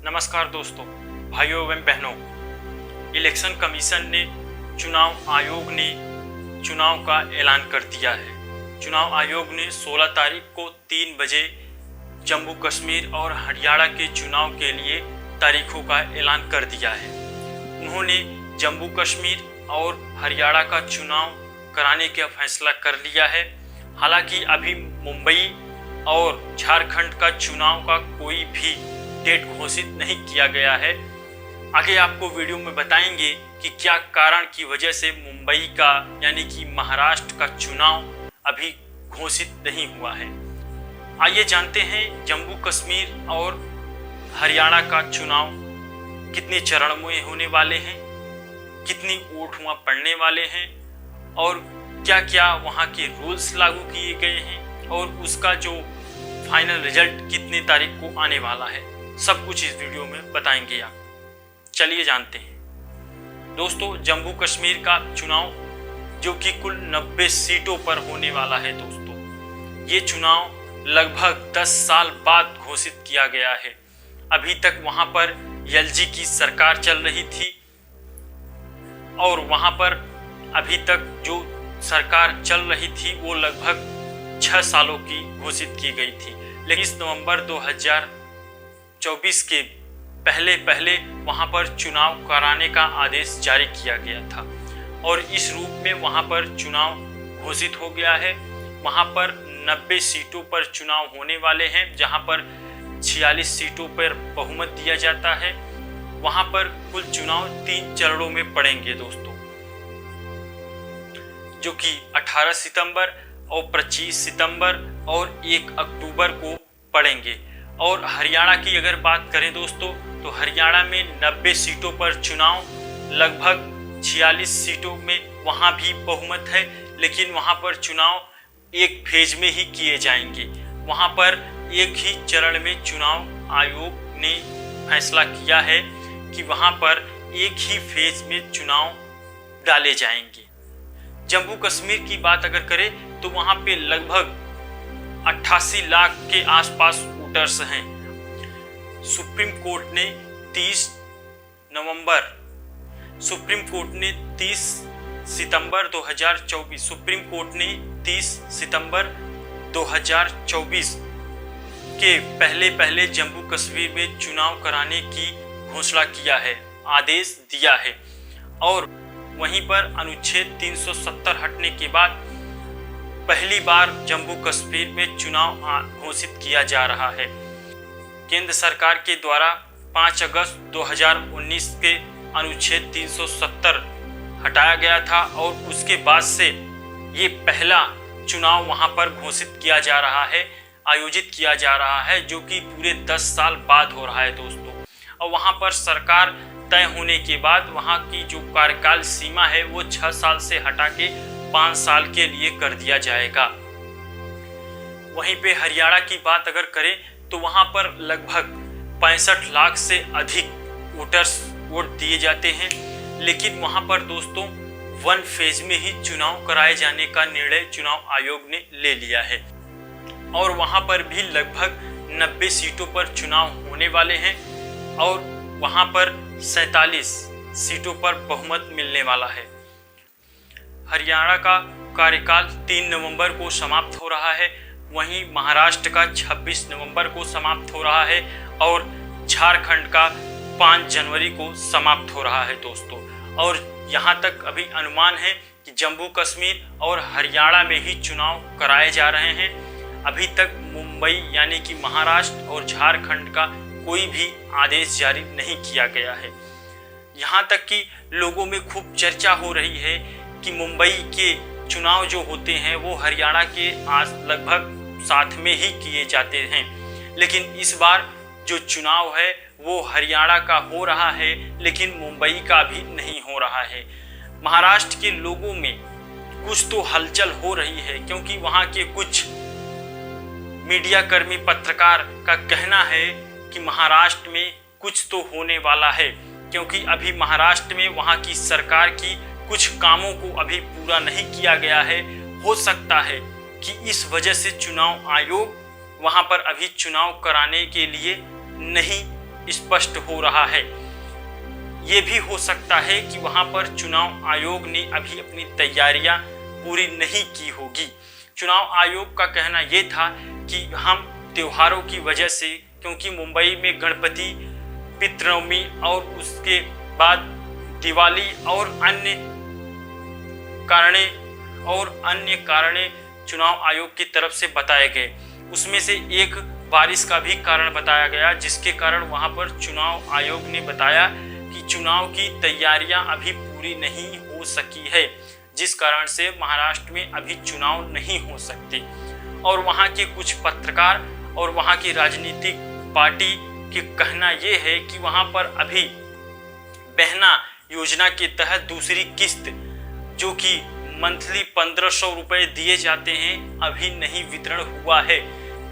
नमस्कार दोस्तों, भाइयों एवं बहनों। इलेक्शन कमीशन ने, चुनाव आयोग ने चुनाव का ऐलान कर दिया है। चुनाव आयोग ने 16 तारीख को 3 बजे जम्मू कश्मीर और हरियाणा के चुनाव के लिए तारीखों का ऐलान कर दिया है। उन्होंने जम्मू कश्मीर और हरियाणा का चुनाव कराने का फैसला कर लिया है। हालांकि अभी मुंबई और झारखंड का चुनाव का कोई भी डेट घोषित नहीं किया गया है। आगे आपको वीडियो में बताएंगे कि क्या कारण की वजह से मुंबई का यानी कि महाराष्ट्र का चुनाव अभी घोषित नहीं हुआ है। आइए जानते हैं जम्मू कश्मीर और हरियाणा का चुनाव कितने चरण में होने वाले हैं, कितनी वोट वहाँ पड़ने वाले हैं और क्या क्या वहाँ के रूल्स लागू किए गए हैं और उसका जो फाइनल रिजल्ट कितनी तारीख को आने वाला है, सब कुछ इस वीडियो में बताएंगे आप। चलिए जानते हैं दोस्तों। जम्मू कश्मीर का चुनाव जो कि कुल 90 सीटों पर होने वाला है दोस्तों, ये चुनाव लगभग 10 साल बाद घोषित किया गया है। अभी तक वहां पर एलजी की सरकार चल रही थी और वहां पर अभी तक जो सरकार चल रही थी वो लगभग 6 सालों की घोषित की गई थी। लेकिन 20 नवंबर 2024 के पहले वहां पर चुनाव कराने का आदेश जारी किया गया था और इस रूप में वहां पर चुनाव घोषित हो गया है। वहां पर 90 सीटों पर चुनाव होने वाले हैं, जहां पर 46 सीटों पर बहुमत दिया जाता है। वहां पर कुल चुनाव 3 चरणों में पड़ेंगे दोस्तों, जो कि 18 सितंबर और 25 सितंबर और 1 अक्टूबर को पड़ेंगे। और हरियाणा की अगर बात करें दोस्तों, तो हरियाणा में 90 सीटों पर चुनाव, लगभग 46 सीटों में वहां भी बहुमत है, लेकिन वहां पर चुनाव एक फेज में ही किए जाएंगे। वहां पर एक ही चरण में चुनाव आयोग ने फैसला किया है कि वहां पर एक ही फेज में चुनाव डाले जाएंगे। जम्मू कश्मीर की बात अगर करें तो वहां पे लगभग 88 लाख के आसपास वोटर्स हैं। सुप्रीम कोर्ट ने 30 सितंबर 2024 के पहले जम्मू कश्मीर में चुनाव कराने की घोषणा किया है, आदेश दिया है। और वहीं पर अनुच्छेद 370 हटने के बाद पहली बार जम्मू कश्मीर में चुनाव घोषित किया जा रहा है। केंद्र सरकार के द्वारा 5 अगस्त 2019 के अनुच्छेद 370 हटाया गया था और उसके बाद से ये पहला चुनाव वहां पर घोषित किया जा रहा है, आयोजित किया जा रहा है, जो कि पूरे 10 साल बाद हो रहा है दोस्तों। और वहां पर सरकार तय होने के बाद वहां की जो कार्यकाल सीमा है वो 6 साल से हटा के 5 साल के लिए कर दिया जाएगा। वहीं पे हरियाणा की बात अगर करें तो वहां पर लगभग 65 लाख से अधिक वोटर्स वोट दिए जाते हैं, लेकिन वहां पर दोस्तों 1 फेज में ही चुनाव कराए जाने का निर्णय चुनाव आयोग ने ले लिया है। और वहां पर भी लगभग 90 सीटों पर चुनाव होने वाले हैं और वहां पर 47 सीटों पर बहुमत मिलने वाला है। हरियाणा का कार्यकाल 3 नवंबर को समाप्त हो रहा है, वहीं महाराष्ट्र का 26 नवंबर को समाप्त हो रहा है और झारखंड का 5 जनवरी को समाप्त हो रहा है दोस्तों। और यहाँ तक अभी अनुमान है कि जम्मू कश्मीर और हरियाणा में ही चुनाव कराए जा रहे हैं। अभी तक मुंबई यानी कि महाराष्ट्र और झारखंड का कोई भी आदेश जारी नहीं किया गया है। यहाँ तक कि लोगों में खूब चर्चा हो रही है कि मुंबई के चुनाव जो होते हैं वो हरियाणा के लगभग साथ में ही किए जाते हैं, लेकिन इस बार जो चुनाव है वो हरियाणा का हो रहा है, लेकिन मुंबई का भी नहीं हो रहा है। महाराष्ट्र के लोगों में कुछ तो हलचल हो रही है, क्योंकि वहाँ के कुछ मीडिया कर्मी पत्रकार का कहना है कि महाराष्ट्र में कुछ तो होने वाला है, क्योंकि अभी महाराष्ट्र में वहाँ की सरकार की कुछ कामों को अभी पूरा नहीं किया गया है। हो सकता है कि इस वजह से चुनाव आयोग वहां पर अभी चुनाव कराने के लिए नहीं स्पष्ट हो रहा है। ये भी हो सकता है कि वहां पर चुनाव आयोग ने अभी अपनी तैयारियां पूरी नहीं की होगी। चुनाव आयोग का कहना यह था कि हम त्योहारों की वजह से, क्योंकि मुंबई में गणपति, पितृनवमी और उसके बाद दिवाली और अन्य कारणे चुनाव आयोग की तरफ से बताए गए। उसमें से एक बारिश का भी कारण बताया गया, जिसके कारण वहां पर चुनाव आयोग ने बताया कि चुनाव की तैयारियां अभी पूरी नहीं हो सकी है, जिस कारण से महाराष्ट्र में अभी चुनाव नहीं हो सकते। और वहां के कुछ पत्रकार और वहां की राजनीतिक पार्टी की कहना यह है कि वहां पर अभी बहना योजना के तहत दूसरी किस्त, जो कि मंथली 1500 रुपए दिए जाते हैं, अभी नहीं वितरण हुआ है,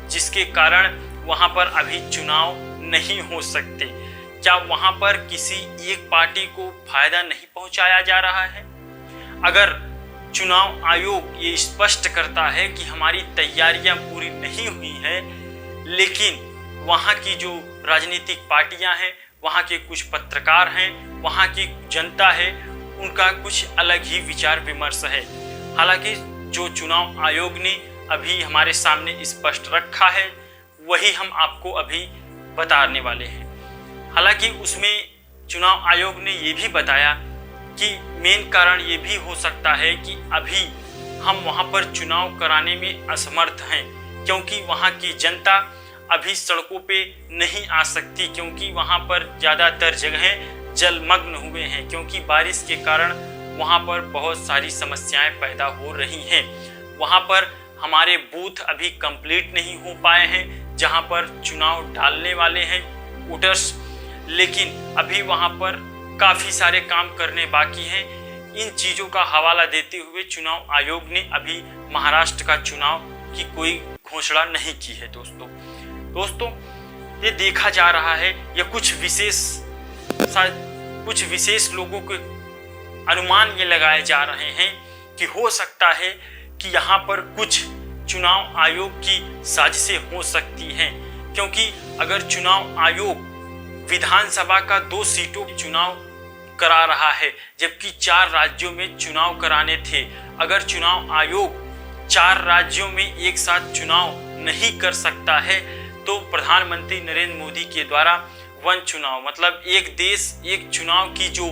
जिसके कारण वहां पर अभी चुनाव नहीं हो सकते। क्या वहां पर किसी एक पार्टी को फायदा नहीं पहुंचाया जा रहा है? अगर चुनाव आयोग ये स्पष्ट करता है कि हमारी तैयारियां पूरी नहीं हुई है, लेकिन वहां की जो राजनीतिक पार्टियां हैं, वहां के कुछ पत्रकार हैं, वहां की जनता है, उनका कुछ अलग ही विचार विमर्श है। हालांकि जो चुनाव आयोग ने अभी हमारे सामने स्पष्ट रखा है, वही हम आपको अभी बताने वाले हैं। हालांकि उसमें चुनाव आयोग ने ये भी बताया कि मेन कारण ये भी हो सकता है कि अभी हम वहां पर चुनाव कराने में असमर्थ हैं, क्योंकि वहां की जनता अभी सड़कों पे नहीं आ सकती, क्योंकि वहां पर ज़्यादातर जगहें जलमग्न हुए हैं, क्योंकि बारिश के कारण वहां पर बहुत सारी समस्याएं पैदा हो रही हैं। वहां पर हमारे बूथ अभी कंप्लीट नहीं हो पाए हैं, जहां पर चुनाव डालने वाले हैं वोटर्स, लेकिन अभी वहां पर काफ़ी सारे काम करने बाकी हैं। इन चीज़ों का हवाला देते हुए चुनाव आयोग ने अभी महाराष्ट्र का चुनाव की कोई घोषणा नहीं की है। दोस्तों ये देखा जा रहा है, या कुछ विशेष लोगों के अनुमान ये लगाए जा रहे हैं कि हो सकता है कि यहाँ पर कुछ चुनाव आयोग की साजिशें हो सकती हैं, क्योंकि अगर चुनाव आयोग विधानसभा का 2 सीटों का चुनाव करा रहा है, जबकि 4 राज्यों में चुनाव कराने थे, अगर चुनाव आयोग 4 राज्यों में एक साथ चुनाव नहीं कर सकता है, तो प्रधानमंत्री नरेंद्र मोदी के द्वारा वन चुनाव, मतलब एक देश एक चुनाव की जो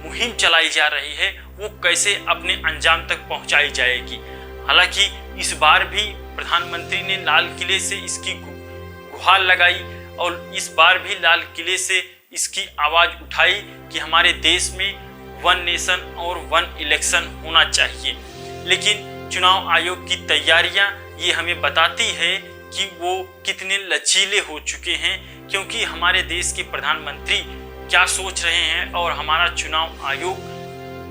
मुहिम चलाई जा रही है, वो कैसे अपने अंजाम तक पहुंचाई जाएगी। हालांकि इस बार भी प्रधानमंत्री ने लाल किले से इसकी गुहार लगाई, और इस बार भी लाल किले से इसकी आवाज उठाई कि हमारे देश में वन नेशन और वन इलेक्शन होना चाहिए। लेकिन चुनाव आयोग की तैयारियां ये हमें बताती है कि वो कितने लचीले हो चुके हैं, क्योंकि हमारे देश के प्रधानमंत्री क्या सोच रहे हैं और हमारा चुनाव आयोग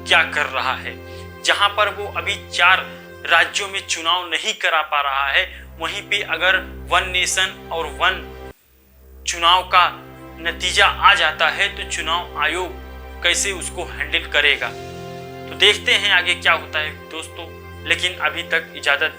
क्या कर रहा है। जहां पर वो अभी 4 राज्यों में चुनाव नहीं करा पा रहा है, वहीं पे अगर वन नेशन और वन चुनाव का नतीजा आ जाता है, तो चुनाव आयोग कैसे उसको हैंडल करेगा। तो देखते हैं आगे क्या होता है दोस्तों, लेकिन अभी तक इजाजत